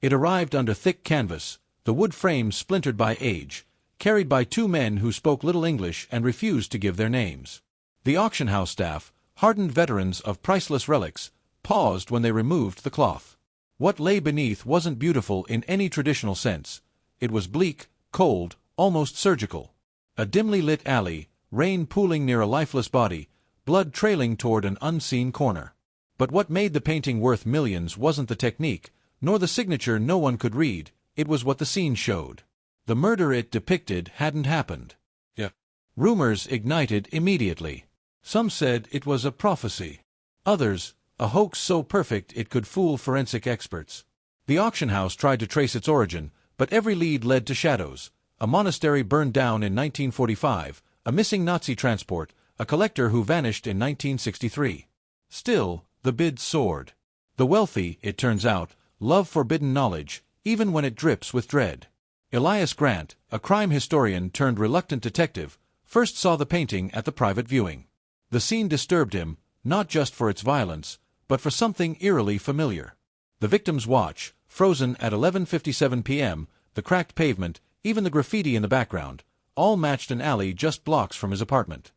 It arrived under thick canvas, the wood frame splintered by age, carried by two men who spoke little English and refused to give their names. The auction house staff, hardened veterans of priceless relics, paused when they removed the cloth. What lay beneath wasn't beautiful in any traditional sense. It was bleak, cold, almost surgical. A dimly lit alley, rain pooling near a lifeless body, blood trailing toward an unseen corner. But what made the painting worth millions wasn't the technique, nor the signature no one could read, it was what the scene showed. The murder it depicted hadn't happened. Rumors ignited immediately. Some said it was a prophecy. Others, a hoax so perfect it could fool forensic experts. The auction house tried to trace its origin, but every lead led to shadows. A monastery burned down in 1945, a missing Nazi transport, a collector who vanished in 1963. Still, the bids soared. The wealthy, it turns out, love forbidden knowledge, even when it drips with dread. Elias Grant, a crime historian turned reluctant detective, first saw the painting at the private viewing. The scene disturbed him, not just for its violence, but for something eerily familiar. The victim's watch, frozen at 11:57 p.m., the cracked pavement, even the graffiti in the background, all matched an alley just blocks from his apartment.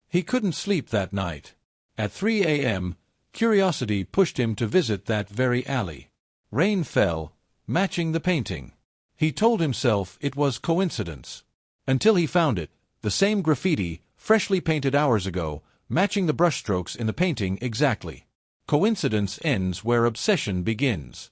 He couldn't sleep that night. At 3 a.m., curiosity pushed him to visit that very alley. Rain fell, matching the painting. He told himself it was coincidence. Until he found it, the same graffiti, freshly painted hours ago, matching the brushstrokes in the painting exactly. Coincidence ends where obsession begins.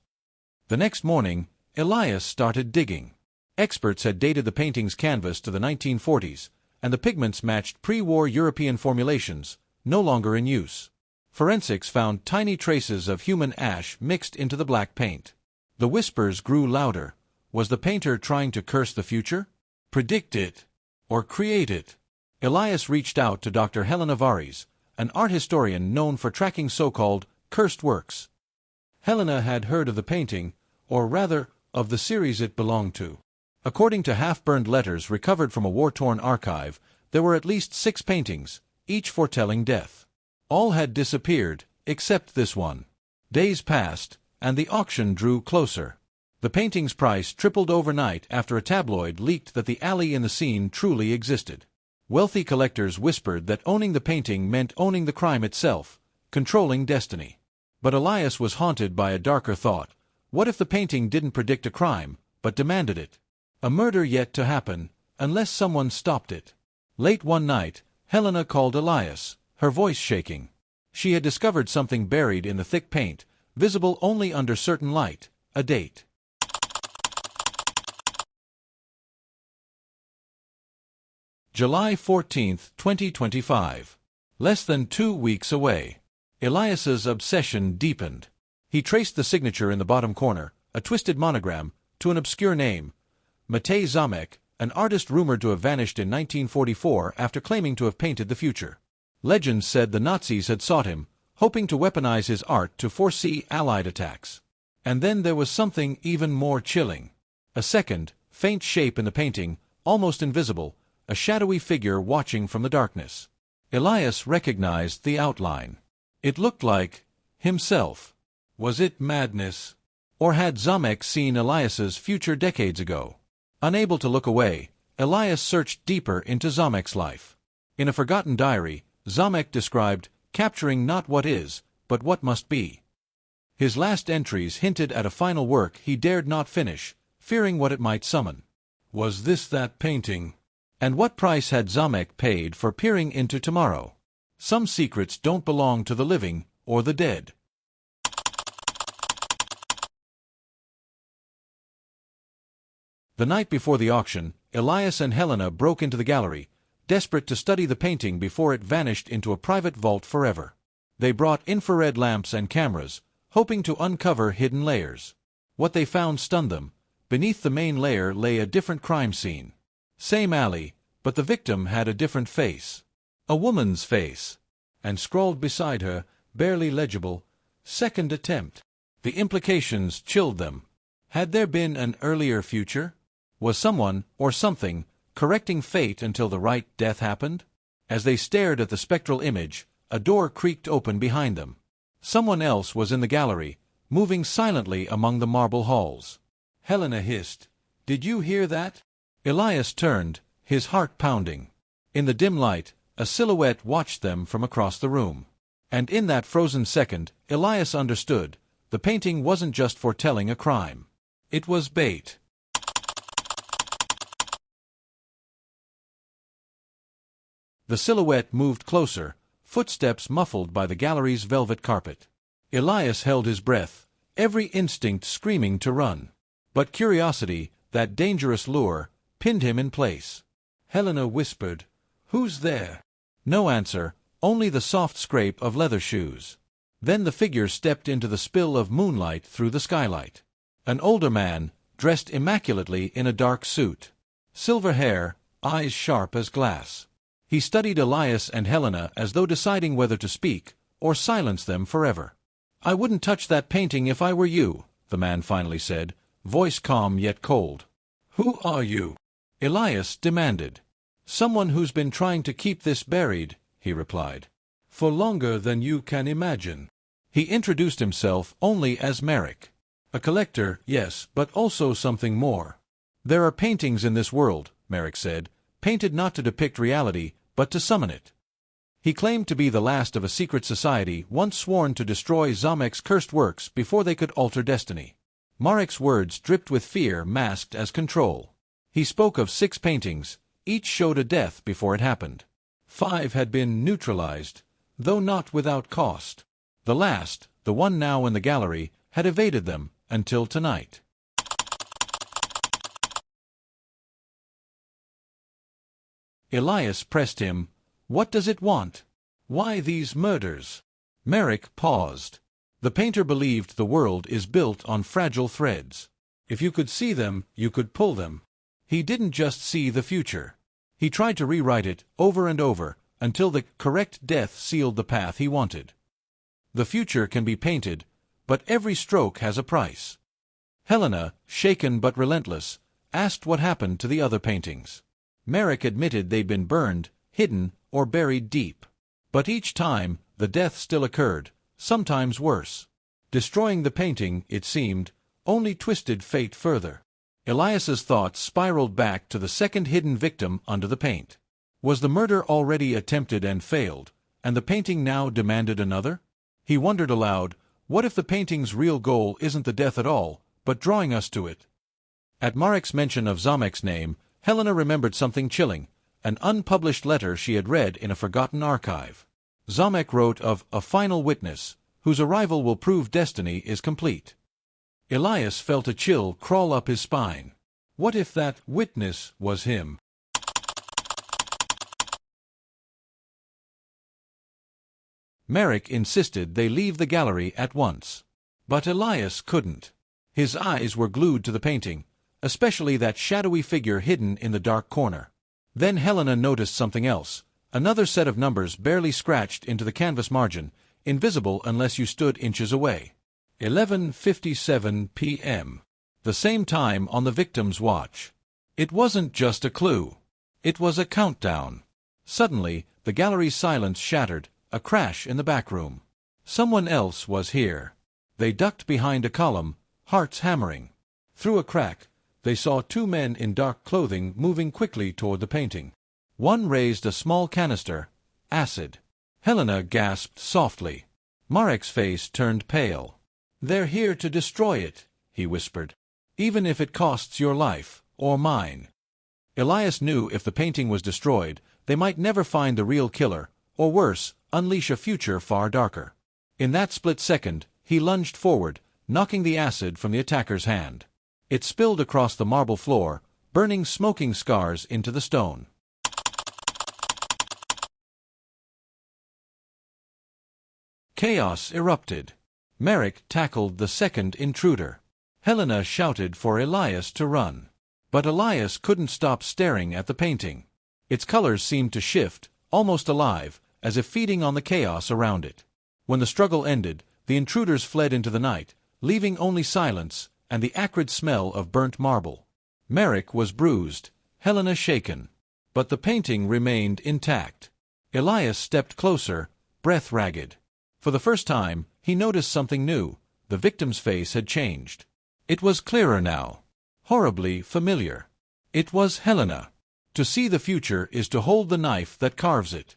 The next morning, Elias started digging. Experts had dated the painting's canvas to the 1940s, and the pigments matched pre-war European formulations, no longer in use. Forensics found tiny traces of human ash mixed into the black paint. The whispers grew louder. Was the painter trying to curse the future? Predict it? Or create it? Elias reached out to Dr. Helena Vares, an art historian known for tracking so-called cursed works. Helena had heard of the painting, or rather, of the series it belonged to. According to half-burned letters recovered from a war-torn archive, there were at least 6 paintings, each foretelling death. All had disappeared, except this one. Days passed, and the auction drew closer. The painting's price tripled overnight after a tabloid leaked that the alley in the scene truly existed. Wealthy collectors whispered that owning the painting meant owning the crime itself, controlling destiny. But Elias was haunted by a darker thought. What if the painting didn't predict a crime, but demanded it? A murder yet to happen, unless someone stopped it. Late one night, Helena called Elias, her voice shaking. She had discovered something buried in the thick paint, visible only under certain light, a date. July 14, 2025. Less than 2 weeks away. Elias's obsession deepened. He traced the signature in the bottom corner, a twisted monogram, to an obscure name, Matěj Zámek, an artist rumored to have vanished in 1944 after claiming to have painted the future. Legends said the Nazis had sought him, hoping to weaponize his art to foresee Allied attacks. And then there was something even more chilling. A second, faint shape in the painting, almost invisible, a shadowy figure watching from the darkness. Elias recognized the outline. It looked like himself. Was it madness? Or had Zámek seen Elias's future decades ago? Unable to look away, Elias searched deeper into Zámek's life. In a forgotten diary, Zámek described capturing not what is, but what must be. His last entries hinted at a final work he dared not finish, fearing what it might summon. Was this that painting? And what price had Zámek paid for peering into tomorrow? Some secrets don't belong to the living or the dead. The night before the auction, Elias and Helena broke into the gallery, desperate to study the painting before it vanished into a private vault forever. They brought infrared lamps and cameras, hoping to uncover hidden layers. What they found stunned them. Beneath the main layer lay a different crime scene. Same alley, but the victim had a different face. A woman's face. And scrawled beside her, barely legible, "Second attempt." The implications chilled them. Had there been an earlier future? Was someone, or something, correcting fate until the right death happened? As they stared at the spectral image, a door creaked open behind them. Someone else was in the gallery, moving silently among the marble halls. Helena hissed, "Did you hear that?" Elias turned, his heart pounding. In the dim light, a silhouette watched them from across the room. And in that frozen second, Elias understood, the painting wasn't just foretelling a crime. It was bait. The silhouette moved closer, footsteps muffled by the gallery's velvet carpet. Elias held his breath, every instinct screaming to run. But curiosity, that dangerous lure, pinned him in place. Helena whispered, "Who's there?" No answer, only the soft scrape of leather shoes. Then the figure stepped into the spill of moonlight through the skylight. An older man, dressed immaculately in a dark suit. Silver hair, eyes sharp as glass. He studied Elias and Helena as though deciding whether to speak, or silence them forever. "I wouldn't touch that painting if I were you," the man finally said, voice calm yet cold. "Who are you?" Elias demanded. "Someone who's been trying to keep this buried," he replied. "For longer than you can imagine." He introduced himself only as Merrick. "A collector, yes, but also something more." "There are paintings in this world," Merrick said, "painted not to depict reality, but to summon it." He claimed to be the last of a secret society once sworn to destroy Zámek's cursed works before they could alter destiny. Marek's words dripped with fear masked as control. He spoke of 6 paintings, each showed a death before it happened. 5 had been neutralized, though not without cost. The last, the one now in the gallery, had evaded them until tonight. Elias pressed him. "What does it want? Why these murders?" Merrick paused. The painter believed the world is built on fragile threads. If you could see them, you could pull them. He didn't just see the future. He tried to rewrite it over and over, until the correct death sealed the path he wanted. The future can be painted, but every stroke has a price. Helena, shaken but relentless, asked what happened to the other paintings. Merrick admitted they'd been burned, hidden, or buried deep. But each time, the death still occurred, sometimes worse. Destroying the painting, it seemed, only twisted fate further. Elias's thoughts spiraled back to the second hidden victim under the paint. Was the murder already attempted and failed, and the painting now demanded another? He wondered aloud, what if the painting's real goal isn't the death at all, but drawing us to it? At Marek's mention of Zámek's name, Helena remembered something chilling, an unpublished letter she had read in a forgotten archive. Zámek wrote of a final witness, whose arrival will prove destiny is complete. Elias felt a chill crawl up his spine. What if that witness was him? Merrick insisted they leave the gallery at once. But Elias couldn't. His eyes were glued to the painting, especially that shadowy figure hidden in the dark corner. Then Helena noticed something else, another set of numbers barely scratched into the canvas margin, invisible unless you stood inches away. 11:57 p.m. The same time on the victim's watch. It wasn't just a clue. It was a countdown. Suddenly, the gallery's silence shattered, a crash in the back room. Someone else was here. They ducked behind a column, hearts hammering. Through a crack, they saw 2 men in dark clothing moving quickly toward the painting. One raised a small canister, acid. Helena gasped softly. Marek's face turned pale. "They're here to destroy it," he whispered. "Even if it costs your life, or mine." Elias knew if the painting was destroyed, they might never find the real killer, or worse, unleash a future far darker. In that split second, he lunged forward, knocking the acid from the attacker's hand. It spilled across the marble floor, burning smoking scars into the stone. Chaos erupted. Merrick tackled the second intruder. Helena shouted for Elias to run. But Elias couldn't stop staring at the painting. Its colors seemed to shift, almost alive, as if feeding on the chaos around it. When the struggle ended, the intruders fled into the night, leaving only silence and the acrid smell of burnt marble. Merrick was bruised, Helena shaken. But the painting remained intact. Elias stepped closer, breath ragged. For the first time, he noticed something new. The victim's face had changed. It was clearer now. Horribly familiar. It was Helena. To see the future is to hold the knife that carves it.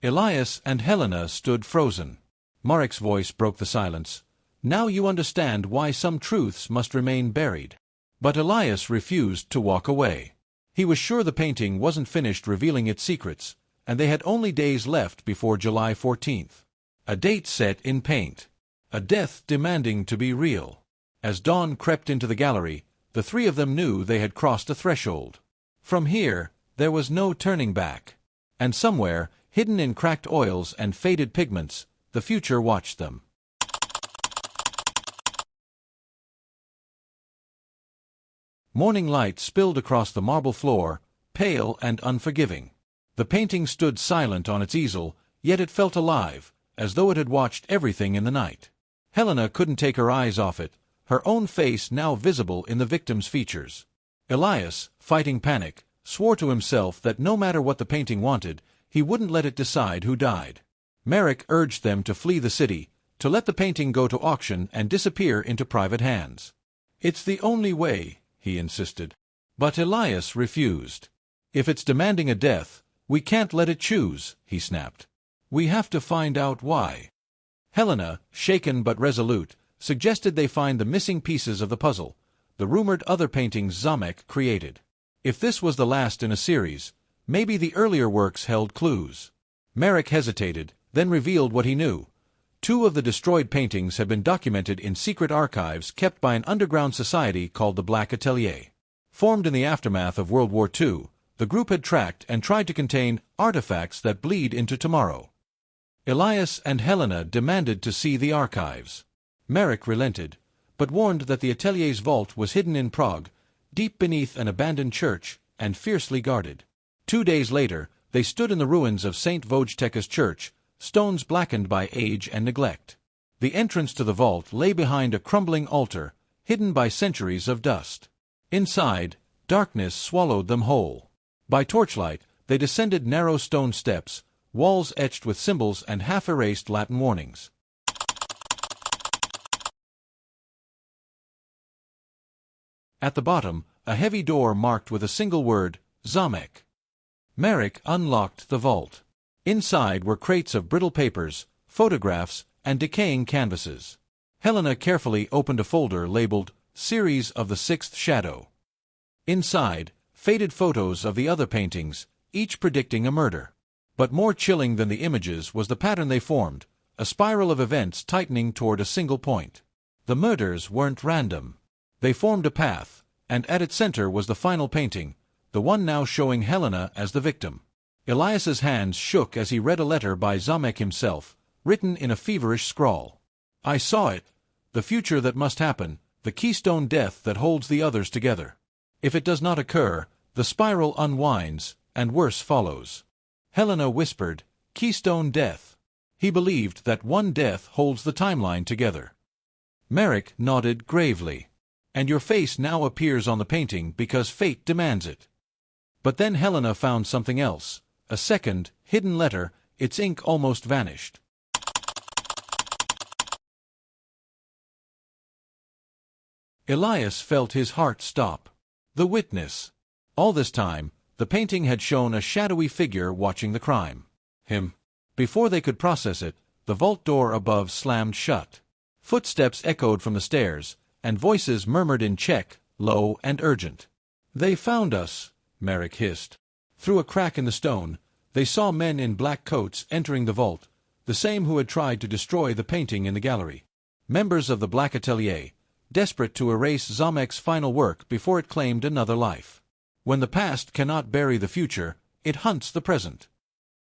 Elias and Helena stood frozen. Marek's voice broke the silence. Now you understand why some truths must remain buried. But Elias refused to walk away. He was sure the painting wasn't finished revealing its secrets, and they had only days left before July 14th. A date set in paint. A death demanding to be real. As dawn crept into the gallery, the three of them knew they had crossed a threshold. From here, there was no turning back. And somewhere, hidden in cracked oils and faded pigments, the future watched them. Morning light spilled across the marble floor, pale and unforgiving. The painting stood silent on its easel, yet it felt alive, as though it had watched everything in the night. Helena couldn't take her eyes off it, her own face now visible in the victim's features. Elias, fighting panic, swore to himself that no matter what the painting wanted, he wouldn't let it decide who died. Marek urged them to flee the city, to let the painting go to auction and disappear into private hands. It's the only way, he insisted. But Elias refused. If it's demanding a death, we can't let it choose, he snapped. We have to find out why. Helena, shaken but resolute, suggested they find the missing pieces of the puzzle, the rumored other paintings Zámek created. If this was the last in a series, maybe the earlier works held clues. Marek hesitated, then revealed what he knew. 2 of the destroyed paintings had been documented in secret archives kept by an underground society called the Black Atelier. Formed in the aftermath of World War II, the group had tracked and tried to contain artifacts that bleed into tomorrow. Elias and Helena demanded to see the archives. Marek relented, but warned that the Atelier's vault was hidden in Prague, deep beneath an abandoned church, and fiercely guarded. 2 days later, they stood in the ruins of St. Wojteka's church, stones blackened by age and neglect. The entrance to the vault lay behind a crumbling altar, hidden by centuries of dust. Inside, darkness swallowed them whole. By torchlight, they descended narrow stone steps, walls etched with symbols and half-erased Latin warnings. At the bottom, a heavy door marked with a single word, Zámek. Marek unlocked the vault. Inside were crates of brittle papers, photographs, and decaying canvases. Helena carefully opened a folder labeled Series of the Sixth Shadow. Inside, faded photos of the other paintings, each predicting a murder. But more chilling than the images was the pattern they formed, a spiral of events tightening toward a single point. The murders weren't random. They formed a path, and at its center was the final painting, the one now showing Helena as the victim. Elias's hands shook as he read a letter by Zámek himself, written in a feverish scrawl. I saw it, the future that must happen, the keystone death that holds the others together. If it does not occur, the spiral unwinds, and worse follows. Helena whispered, Keystone death. He believed that one death holds the timeline together. Marek nodded gravely. And your face now appears on the painting because fate demands it. But then Helena found something else, a second, hidden letter, its ink almost vanished. Elias felt his heart stop. The witness. All this time, the painting had shown a shadowy figure watching the crime. Him. Before they could process it, the vault door above slammed shut. Footsteps echoed from the stairs, and voices murmured in Czech, low and urgent. They found us, Marek hissed. Through a crack in the stone, they saw men in black coats entering the vault, the same who had tried to destroy the painting in the gallery. Members of the Black Atelier, desperate to erase Zámek's final work before it claimed another life. When the past cannot bury the future, it hunts the present.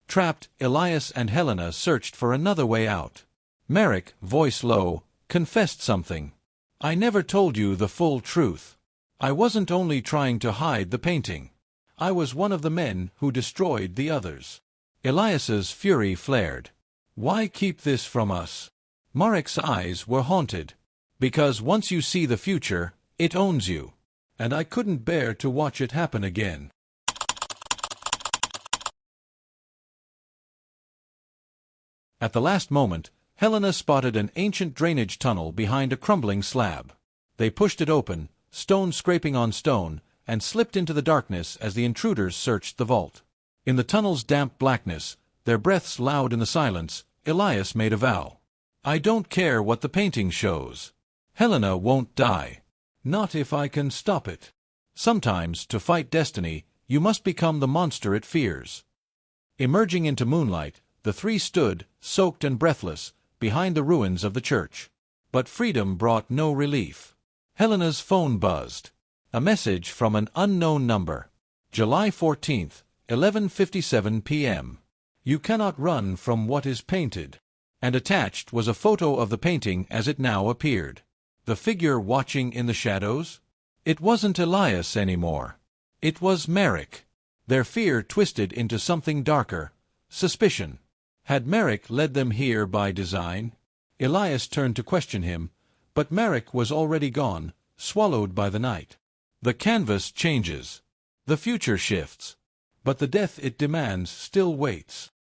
Trapped, Elias and Helena searched for another way out. Marek, voice low, confessed something. I never told you the full truth. I wasn't only trying to hide the painting. I was one of the men who destroyed the others. Elias's fury flared. Why keep this from us? Marek's eyes were haunted. Because once you see the future, it owns you. And I couldn't bear to watch it happen again. At the last moment, Helena spotted an ancient drainage tunnel behind a crumbling slab. They pushed it open, stone scraping on stone, and slipped into the darkness as the intruders searched the vault. In the tunnel's damp blackness, their breaths loud in the silence, Elias made a vow. "I don't care what the painting shows. Helena won't die. Not if I can stop it." Sometimes, to fight destiny, you must become the monster it fears. Emerging into moonlight, the three stood, soaked and breathless, behind the ruins of the church. But freedom brought no relief. Helena's phone buzzed. A message from an unknown number. July 14th, 11:57 p.m. "You cannot run from what is painted." And attached was a photo of the painting as it now appeared. The figure watching in the shadows? It wasn't Elias anymore. It was Merrick. Their fear twisted into something darker. Suspicion. Had Merrick led them here by design? Elias turned to question him, but Merrick was already gone, swallowed by the night. The canvas changes. The future shifts. But the death it demands still waits.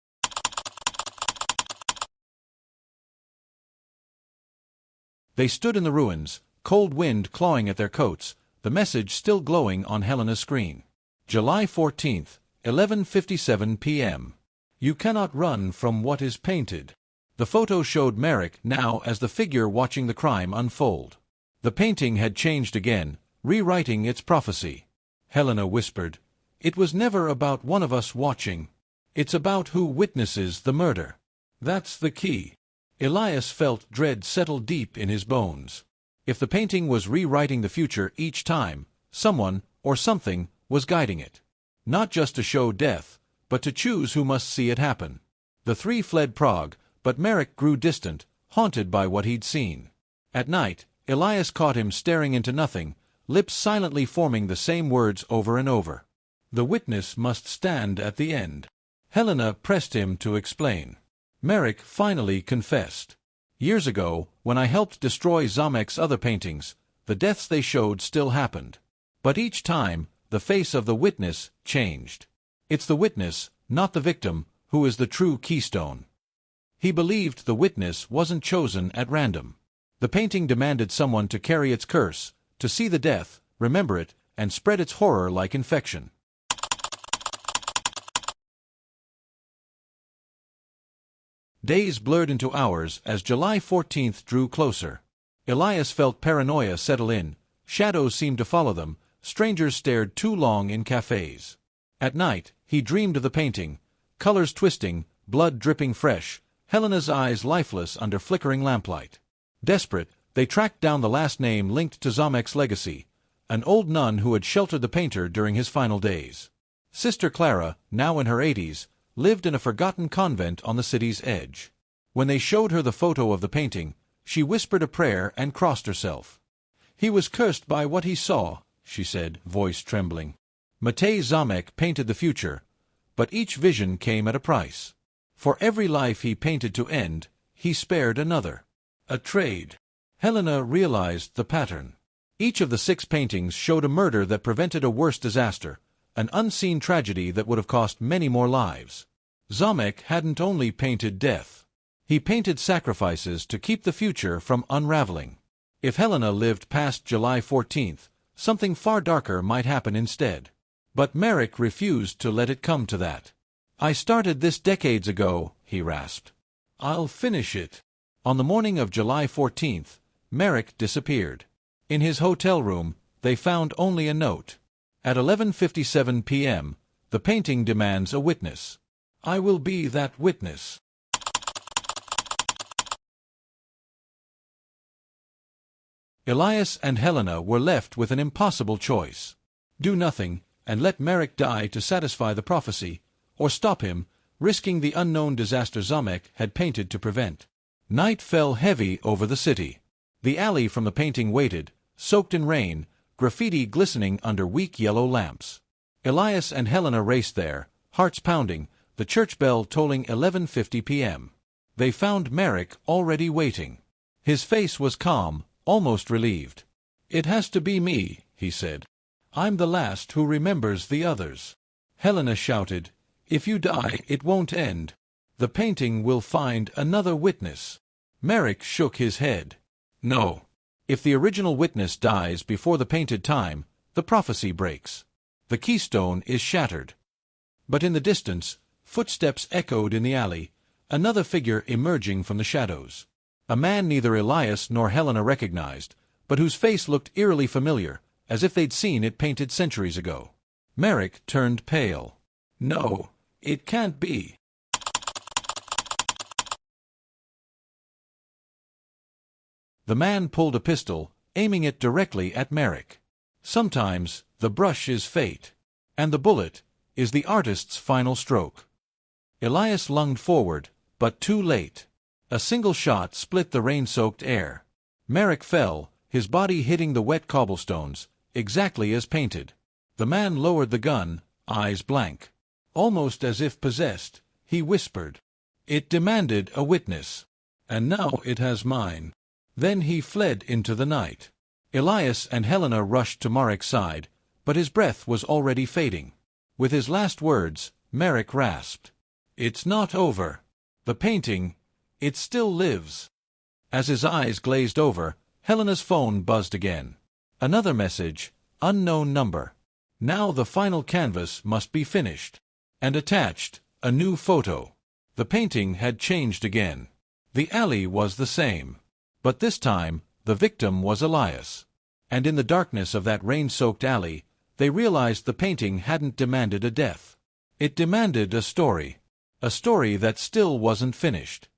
They stood in the ruins, cold wind clawing at their coats, the message still glowing on Helena's screen. July 14th, 11:57 p.m. "You cannot run from what is painted." The photo showed Merrick now as the figure watching the crime unfold. The painting had changed again, rewriting its prophecy. Helena whispered, "It was never about one of us watching. It's about who witnesses the murder. That's the key." Elias felt dread settle deep in his bones. If the painting was rewriting the future each time, someone, or something, was guiding it. Not just to show death, but to choose who must see it happen. The three fled Prague, but Merrick grew distant, haunted by what he'd seen. At night, Elias caught him staring into nothing, lips silently forming the same words over and over. "The witness must stand at the end." Helena pressed him to explain. Merrick finally confessed. "Years ago, when I helped destroy Zámek's other paintings, the deaths they showed still happened. But each time, the face of the witness changed. It's the witness, not the victim, who is the true keystone." He believed the witness wasn't chosen at random. The painting demanded someone to carry its curse, to see the death, remember it, and spread its horror like infection. Days blurred into hours as July 14th drew closer. Elias felt paranoia settle in, shadows seemed to follow them, strangers stared too long in cafes. At night, he dreamed of the painting, colors twisting, blood dripping fresh, Helena's eyes lifeless under flickering lamplight. Desperate, they tracked down the last name linked to Zámek's legacy, an old nun who had sheltered the painter during his final days. Sister Clara, now in her 80s, lived in a forgotten convent on the city's edge. When they showed her the photo of the painting, she whispered a prayer and crossed herself. "He was cursed by what he saw," she said, voice trembling. Matěj Zámek painted the future, but each vision came at a price. For every life he painted to end, he spared another. A trade. Helena realized the pattern. Each of the 6 paintings showed a murder that prevented a worse disaster, an unseen tragedy that would have cost many more lives. Zámek hadn't only painted death. He painted sacrifices to keep the future from unraveling. If Helena lived past July 14th, something far darker might happen instead. But Merrick refused to let it come to that. "I started this decades ago," he rasped. "I'll finish it." On the morning of July 14th, Merrick disappeared. In his hotel room, they found only a note. At 11:57 p.m., the painting demands a witness. "I will be that witness." Elias and Helena were left with an impossible choice. Do nothing, and let Merrick die to satisfy the prophecy, or stop him, risking the unknown disaster Zámek had painted to prevent. Night fell heavy over the city. The alley from the painting waited, soaked in rain, graffiti glistening under weak yellow lamps. Elias and Helena raced there, hearts pounding, the church bell tolling 11:50 p.m. They found Merrick already waiting. His face was calm, almost relieved. "It has to be me," he said. "I'm the last who remembers the others." Helena shouted, "If you die, it won't end." The painting will find another witness. Merrick shook his head. No. If the original witness dies before the painted time, the prophecy breaks. The keystone is shattered. But in the distance, footsteps echoed in the alley, another figure emerging from the shadows. A man neither Elias nor Helena recognized, but whose face looked eerily familiar, as if they'd seen it painted centuries ago. Merrick turned pale. No, it can't be. The man pulled a pistol, aiming it directly at Merrick. Sometimes the brush is fate, and the bullet is the artist's final stroke. Elias lunged forward, but too late. A single shot split the rain-soaked air. Merrick fell, his body hitting the wet cobblestones, exactly as painted. The man lowered the gun, eyes blank. Almost as if possessed, he whispered, "It demanded a witness, and now it has mine." Then he fled into the night. Elias and Helena rushed to Merrick's side, but his breath was already fading. With his last words, Merrick rasped, "It's not over. The painting, it still lives." As his eyes glazed over, Helena's phone buzzed again. Another message, unknown number. Now the final canvas must be finished. And attached, a new photo. The painting had changed again. The alley was the same. But this time, the victim was Elias. And in the darkness of that rain-soaked alley, they realized the painting hadn't demanded a death. It demanded a story. A story that still wasn't finished.